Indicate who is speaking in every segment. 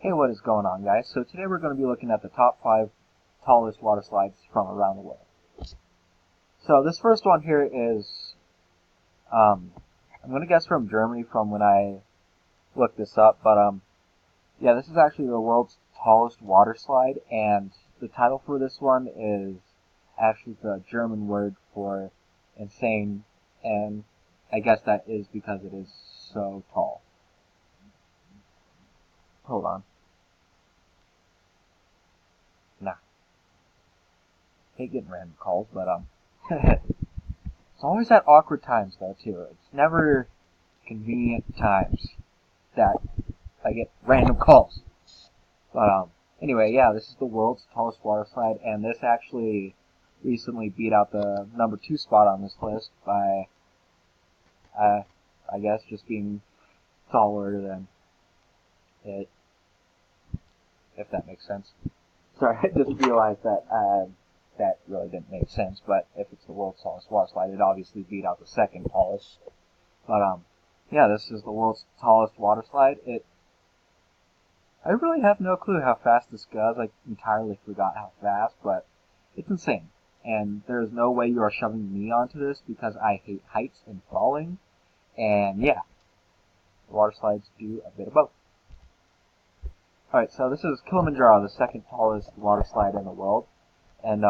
Speaker 1: Hey, what is going on, guys? So today we're going to be looking at the top 5 tallest water slides from around the world. So this first one here is, I'm going to guess from Germany from when I looked this up, but yeah, this is actually the world's tallest water slide, and the title for this one is actually the German word for insane, and I guess that is because it is so tall. Hold on. Nah. Hate getting random calls, but it's always at awkward times though too. It's never convenient times that I get random calls. But anyway, yeah, this is the world's tallest water slide, and this actually recently beat out the number 2 spot on this list by, I guess, just being taller than it, if that makes sense. Sorry, I just realized that that really didn't make sense, but if it's the world's tallest water slide, it obviously beat out the second tallest. But yeah, this is the world's tallest water slide. I really have no clue how fast this goes. I entirely forgot how fast, but it's insane. And there's no way you are shoving me onto this because I hate heights and falling. And yeah, water slides do a bit of both. Alright, so this is Kilimanjaro, the second tallest water slide in the world. And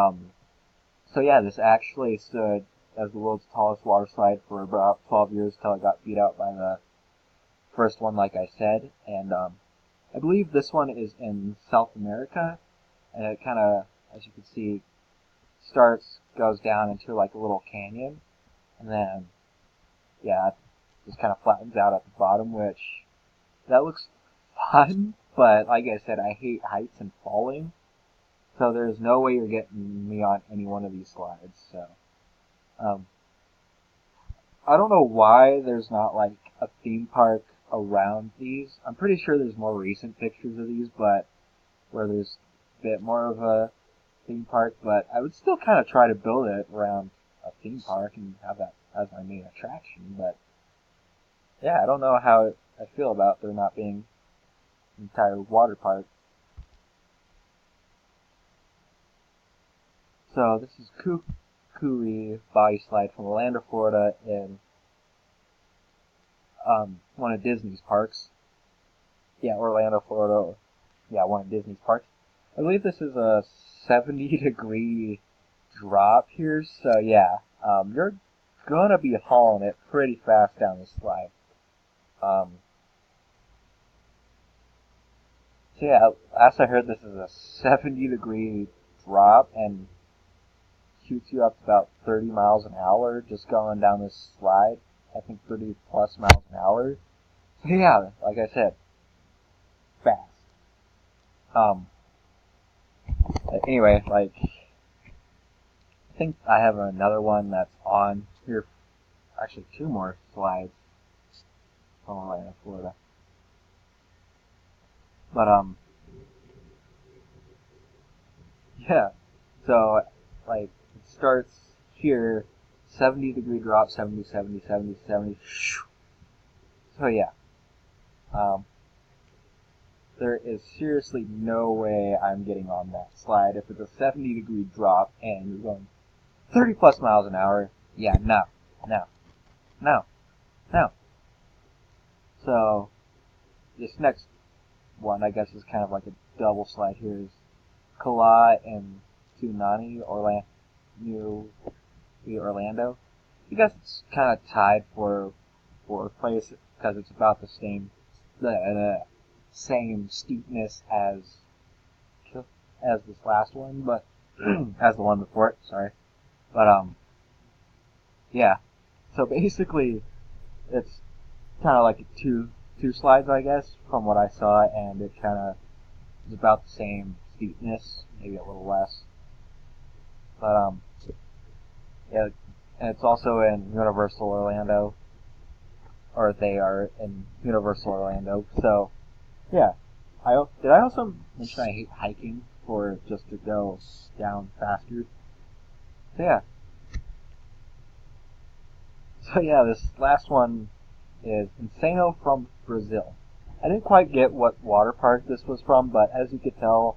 Speaker 1: so yeah, this actually stood as the world's tallest water slide for about 12 years till it got beat out by the first one, like I said. And I believe this one is in South America, and it kind of, as you can see, goes down into like a little canyon, and then, yeah, it just kind of flattens out at the bottom, which, that looks fun, but like I said, I hate heights and falling, so there's no way you're getting me on any one of these slides, so, I don't know why there's not like a theme park around these. I'm pretty sure there's more recent pictures of these, but where there's a bit more of a theme park, but I would still kind of try to build it around a theme park and have that as my main attraction, but yeah, I don't know how I feel about there not being an entire water park. So this is Kukui Body Slide from Orlando, Florida, in one of Disney's parks. Yeah, Orlando, Florida. Yeah, one of Disney's parks. I believe this is a 70-degree drop here, so yeah, you're gonna be hauling it pretty fast down this slide. So yeah, last I heard this is a 70-degree drop and shoots you up to about 30 miles an hour just going down this slide. I think 30 plus miles an hour. So yeah, like I said, fast. Anyway, like, I think I have another one that's on here. Actually, 2 more slides from Orlando, Florida. But, yeah. So, like, it starts here, 70-degree drop, 70, 70, 70, 70. So, yeah. There is seriously no way I'm getting on that slide. If it's a 70-degree drop and you're going 30 plus miles an hour, yeah, no. So, this next one, I guess, is kind of like a double slide here, is Kala and Tunani, Orlando. I guess it's kind of tied for place because it's about the same steepness as this last one, but as the one before it. Sorry, but yeah. So basically, it's kind of like two slides, I guess, from what I saw, and it kind of is about the same steepness, maybe a little less. But yeah, and it's also in Universal Orlando, or they are in Universal Orlando. So yeah, did I also mention I hate hiking for just to go down faster? So yeah. So yeah, this last one is Insano from Brazil. I didn't quite get what water park this was from, but as you could tell,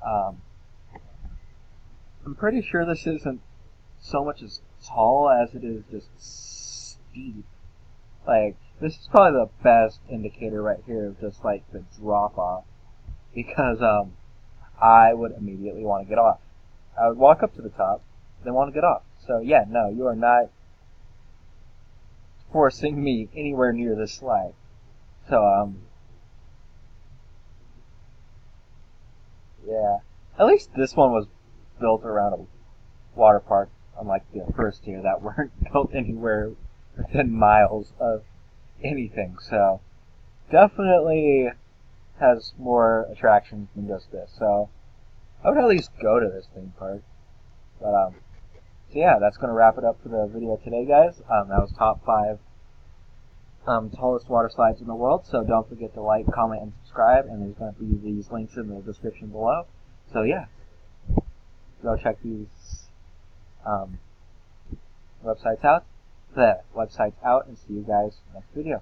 Speaker 1: um, I'm pretty sure this isn't so much as tall as it is just steep. Like, this is probably the best indicator right here of just like the drop off, because I would immediately want to get off. I would walk up to the top, then want to get off. So yeah, no, you are not forcing me anywhere near this slide. So yeah, at least this one was built around a water park, unlike the first two that weren't built anywhere within miles of anything. So definitely has more attractions than just this. So I would at least go to this theme park. But so yeah, that's gonna wrap it up for the video today, guys. That was top 5 tallest water slides in the world. So don't forget to like, comment, and subscribe. And there's gonna be these links in the description below. So yeah, go check these websites out. And see you guys next video.